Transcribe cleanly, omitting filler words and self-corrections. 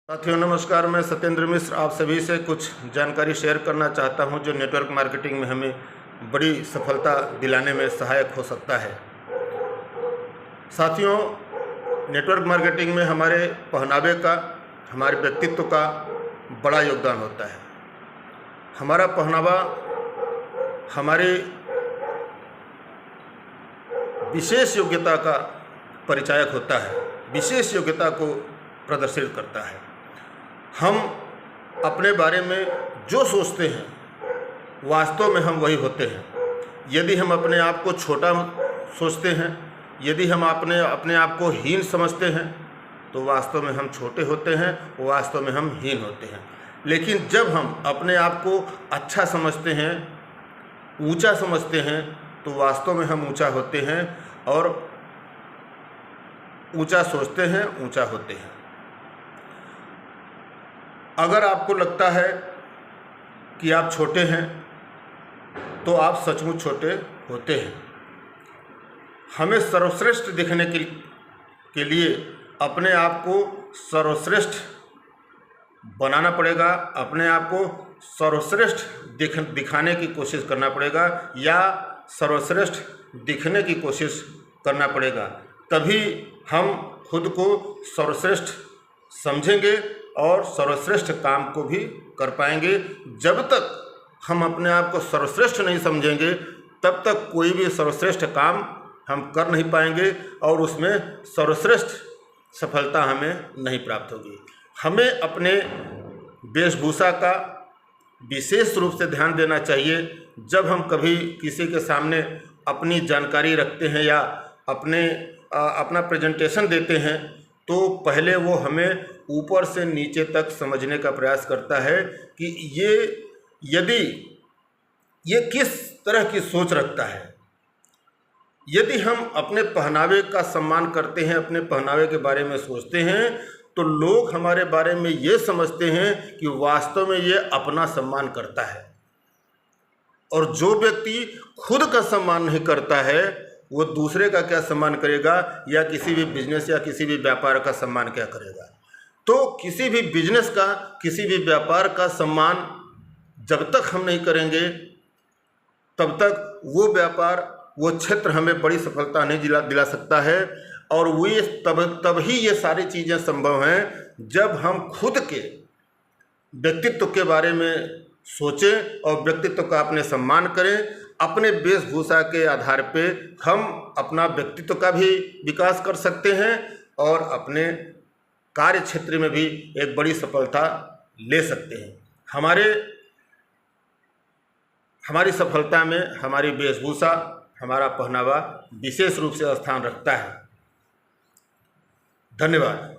साथियों नमस्कार, मैं सत्येंद्र मिश्र आप सभी से कुछ जानकारी शेयर करना चाहता हूं जो नेटवर्क मार्केटिंग में हमें बड़ी सफलता दिलाने में सहायक हो सकता है। साथियों, नेटवर्क मार्केटिंग में हमारे पहनावे का, हमारे व्यक्तित्व का बड़ा योगदान होता है। हमारा पहनावा हमारे विशेष योग्यता का परिचायक होता है, विशेष योग्यता को प्रदर्शित करता है। हम अपने बारे में जो सोचते हैं वास्तव में हम वही होते हैं। यदि हम अपने आप को छोटा सोचते हैं, यदि हम अपने आप को हीन समझते हैं तो वास्तव में हम छोटे होते हैं, वास्तव में हम हीन होते हैं। लेकिन जब हम अपने आप को अच्छा समझते हैं, ऊंचा समझते हैं तो वास्तव में हम ऊंचा होते हैं और ऊंचा सोचते हैं, ऊंचा होते हैं। अगर आपको लगता है कि आप छोटे हैं तो आप सचमुच छोटे होते हैं। हमें सर्वश्रेष्ठ दिखने के लिए अपने आप को सर्वश्रेष्ठ बनाना पड़ेगा, अपने आप को सर्वश्रेष्ठ दिखाने की कोशिश करना पड़ेगा या सर्वश्रेष्ठ दिखने की कोशिश करना पड़ेगा। तभी हम खुद को सर्वश्रेष्ठ समझेंगे और सर्वश्रेष्ठ काम को भी कर पाएंगे। जब तक हम अपने आप को सर्वश्रेष्ठ नहीं समझेंगे तब तक कोई भी सर्वश्रेष्ठ काम हम कर नहीं पाएंगे और उसमें सर्वश्रेष्ठ सफलता हमें नहीं प्राप्त होगी। हमें अपने वेशभूषा का विशेष रूप से ध्यान देना चाहिए। जब हम कभी किसी के सामने अपनी जानकारी रखते हैं या अपना प्रेजेंटेशन देते हैं तो पहले वो हमें ऊपर से नीचे तक समझने का प्रयास करता है कि ये किस तरह की सोच रखता है। यदि हम अपने पहनावे का सम्मान करते हैं, अपने पहनावे के बारे में सोचते हैं तो लोग हमारे बारे में ये समझते हैं कि वास्तव में ये अपना सम्मान करता है। और जो व्यक्ति खुद का सम्मान नहीं करता है वो दूसरे का क्या सम्मान करेगा या किसी भी बिजनेस या किसी भी व्यापार का सम्मान क्या करेगा। तो किसी भी बिजनेस का, किसी भी व्यापार का सम्मान जब तक हम नहीं करेंगे तब तक वो व्यापार, वो क्षेत्र हमें बड़ी सफलता नहीं दिला सकता है। और वो तब ही ये सारी चीज़ें संभव हैं जब हम खुद के व्यक्तित्व के बारे में सोचें और व्यक्तित्व का अपने सम्मान करें। अपने वेशभूषा के आधार पे हम अपना व्यक्तित्व का भी विकास कर सकते हैं और अपने कार्य क्षेत्र में भी एक बड़ी सफलता ले सकते हैं। हमारी सफलता में हमारी वेशभूषा, हमारा पहनावा विशेष रूप से स्थान रखता है। धन्यवाद।